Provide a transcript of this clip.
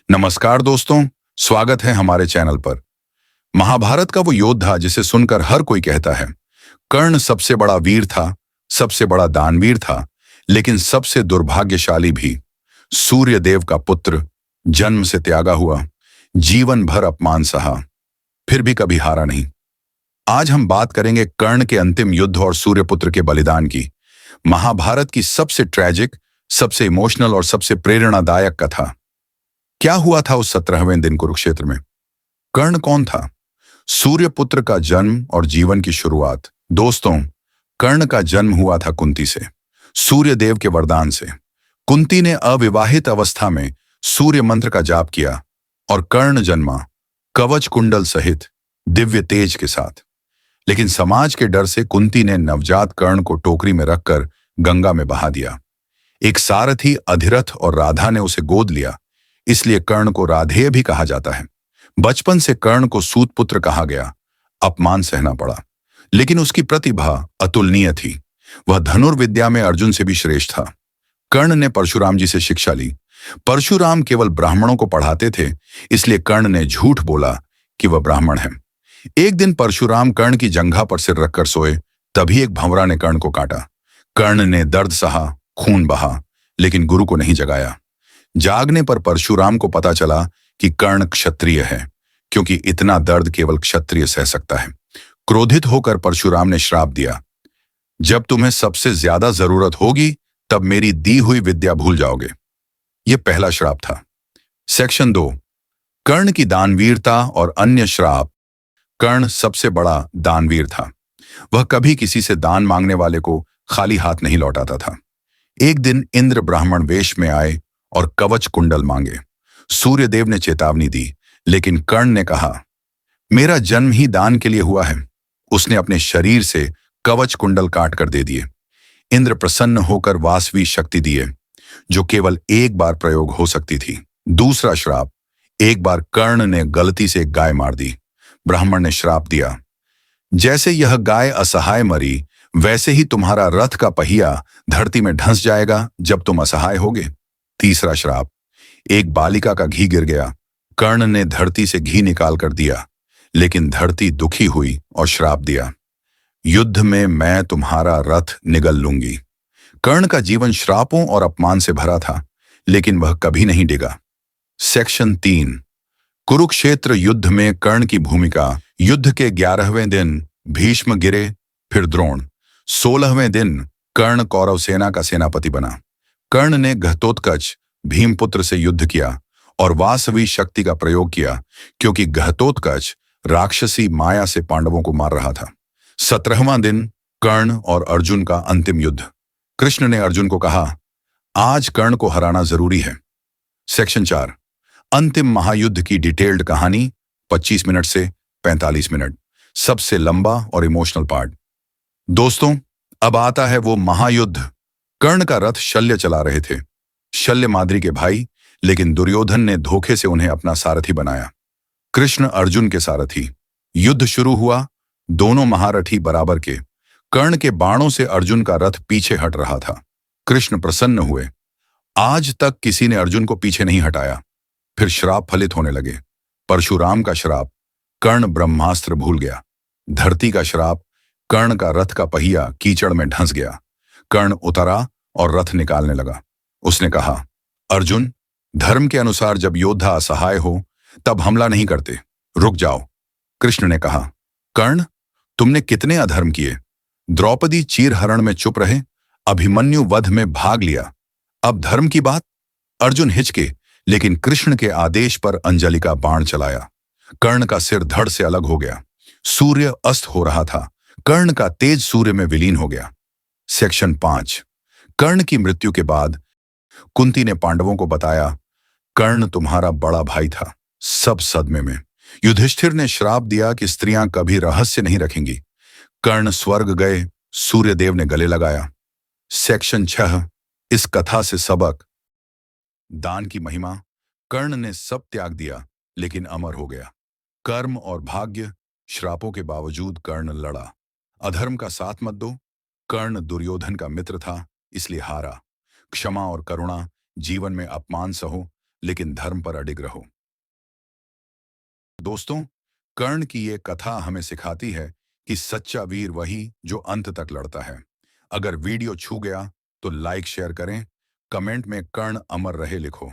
नमस्कार दोस्तों, स्वागत है हमारे चैनल पर। महाभारत का वो योद्धा जिसे सुनकर हर कोई कहता है कर्ण सबसे बड़ा वीर था, सबसे बड़ा दानवीर था, लेकिन सबसे दुर्भाग्यशाली भी। सूर्यदेव का पुत्र, जन्म से त्यागा हुआ, जीवन भर अपमान सहा, फिर भी कभी हारा नहीं। आज हम बात करेंगे कर्ण के अंतिम युद्ध और सूर्यपुत्र के बलिदान की। महाभारत की सबसे ट्रेजिक, सबसे इमोशनल और सबसे प्रेरणादायक कथा। क्या हुआ था उस 17वें दिन कुरुक्षेत्र में? कर्ण कौन था? सूर्यपुत्र का जन्म और जीवन की शुरुआत। दोस्तों, कर्ण का जन्म हुआ था कुंती से, सूर्यदेव के वरदान से। कुंती ने अविवाहित अवस्था में सूर्य मंत्र का जाप किया और कर्ण जन्मा, कवच कुंडल सहित, दिव्य तेज के साथ। लेकिन समाज के डर से कुंती ने नवजात कर्ण को टोकरी में रखकर गंगा में बहा दिया। एक सारथी अधिरथ और राधा ने उसे गोद लिया, इसलिए कर्ण को राधेय भी कहा जाता है। बचपन से कर्ण को सूतपुत्र कहा गया, अपमान सहना पड़ा, लेकिन उसकी प्रतिभा अतुलनीय थी। वह धनुर्विद्या में अर्जुन से भी श्रेष्ठ था। कर्ण ने परशुराम जी से शिक्षा ली। परशुराम केवल ब्राह्मणों को पढ़ाते थे, इसलिए कर्ण ने झूठ बोला कि वह ब्राह्मण है। एक दिन परशुराम कर्ण की जंघा पर सिर रखकर सोए, तभी एक भंवरा ने कर्ण को काटा। कर्ण ने दर्द सहा, खून बहा, लेकिन गुरु को नहीं जगाया। जागने पर परशुराम को पता चला कि कर्ण क्षत्रिय है, क्योंकि इतना दर्द केवल क्षत्रिय सह सकता है। क्रोधित होकर परशुराम ने श्राप दिया, जब तुम्हें सबसे ज्यादा जरूरत होगी तब मेरी दी हुई विद्या भूल जाओगे। यह पहला श्राप था। सेक्शन 2, कर्ण की दानवीरता और अन्य श्राप। कर्ण सबसे बड़ा दानवीर था। वह कभी किसी से दान मांगने वाले को खाली हाथ नहीं लौटाता था। एक दिन इंद्र ब्राह्मण वेश में आए और कवच कुंडल मांगे। सूर्यदेव ने चेतावनी दी, लेकिन कर्ण ने कहा, मेरा जन्म ही दान के लिए हुआ है। उसने अपने शरीर से कवच कुंडल काट कर दे दिए। इंद्र प्रसन्न होकर वासवी शक्ति दिए, जो केवल एक बार प्रयोग हो सकती थी। दूसरा श्राप। एक बार कर्ण ने गलती से एक गाय मार दी। ब्राह्मण ने श्राप दिया, जैसे यह गाय असहाय मरी, वैसे ही तुम्हारा रथ का पहिया धरती में धंस जाएगा जब तुम असहाय होगे। तीसरा श्राप। एक बालिका का घी गिर गया। कर्ण ने धरती से घी निकाल कर दिया, लेकिन धरती दुखी हुई और श्राप दिया, युद्ध में मैं तुम्हारा रथ निगल लूंगी। कर्ण का जीवन श्रापों और अपमान से भरा था, लेकिन वह कभी नहीं डिगा। सेक्शन 3, कुरुक्षेत्र युद्ध में कर्ण की भूमिका। युद्ध के 11वें दिन भीष्म गिरे, फिर द्रोण। 16वें दिन कर्ण कौरव सेना का सेनापति बना। कर्ण ने घटोत्कच भीमपुत्र से युद्ध किया और वासवी शक्ति का प्रयोग किया, क्योंकि घटोत्कच राक्षसी माया से पांडवों को मार रहा था। 17वां दिन कर्ण और अर्जुन का अंतिम युद्ध। कृष्ण ने अर्जुन को कहा, आज कर्ण को हराना जरूरी है। सेक्शन 4, अंतिम महायुद्ध की डिटेल्ड कहानी। 25 मिनट से 45 मिनट, सबसे लंबा और इमोशनल पार्ट। दोस्तों, अब आता है वो महायुद्ध। कर्ण का रथ शल्य चला रहे थे, शल्य माद्री के भाई, लेकिन दुर्योधन ने धोखे से उन्हें अपना सारथी बनाया। कृष्ण अर्जुन के सारथी। युद्ध शुरू हुआ, दोनों महारथी बराबर के। कर्ण के बाणों से अर्जुन का रथ पीछे हट रहा था। कृष्ण प्रसन्न हुए, आज तक किसी ने अर्जुन को पीछे नहीं हटाया। फिर श्राप फलित होने लगे। परशुराम का श्राप, कर्ण ब्रह्मास्त्र भूल गया। धरती का श्राप, कर्ण का रथ का पहिया कीचड़ में धंस गया। कर्ण उतरा और रथ निकालने लगा। उसने कहा, अर्जुन, धर्म के अनुसार जब योद्धा असहाय हो तब हमला नहीं करते, रुक जाओ। कृष्ण ने कहा, कर्ण, तुमने कितने अधर्म किए। द्रौपदी चीरहरण में चुप रहे, अभिमन्यु वध में भाग लिया, अब धर्म की बात। अर्जुन हिचके, लेकिन कृष्ण के आदेश पर अंजलि का बाण चलाया। कर्ण का सिर धड़ से अलग हो गया। सूर्य अस्त हो रहा था। कर्ण का तेज सूर्य में विलीन हो गया। सेक्शन 5, कर्ण की मृत्यु के बाद कुंती ने पांडवों को बताया, कर्ण तुम्हारा बड़ा भाई था। सब सदमे में। युधिष्ठिर ने श्राप दिया कि स्त्रियां कभी रहस्य नहीं रखेंगी। कर्ण स्वर्ग गए, सूर्यदेव ने गले लगाया। सेक्शन 6, इस कथा से सबक। दान की महिमा। कर्ण ने सब त्याग दिया, लेकिन अमर हो गया। कर्म और भाग्य। श्रापों के बावजूद कर्ण लड़ा। अधर्म का साथ मत दो। कर्ण दुर्योधन का मित्र था, इसलिए हारा। क्षमा और करुणा। जीवन में अपमान सहो, लेकिन धर्म पर अडिग रहो। दोस्तों, कर्ण की ये कथा हमें सिखाती है कि सच्चा वीर वही जो अंत तक लड़ता है। अगर वीडियो छू गया तो लाइक शेयर करें, कमेंट में कर्ण अमर रहे लिखो।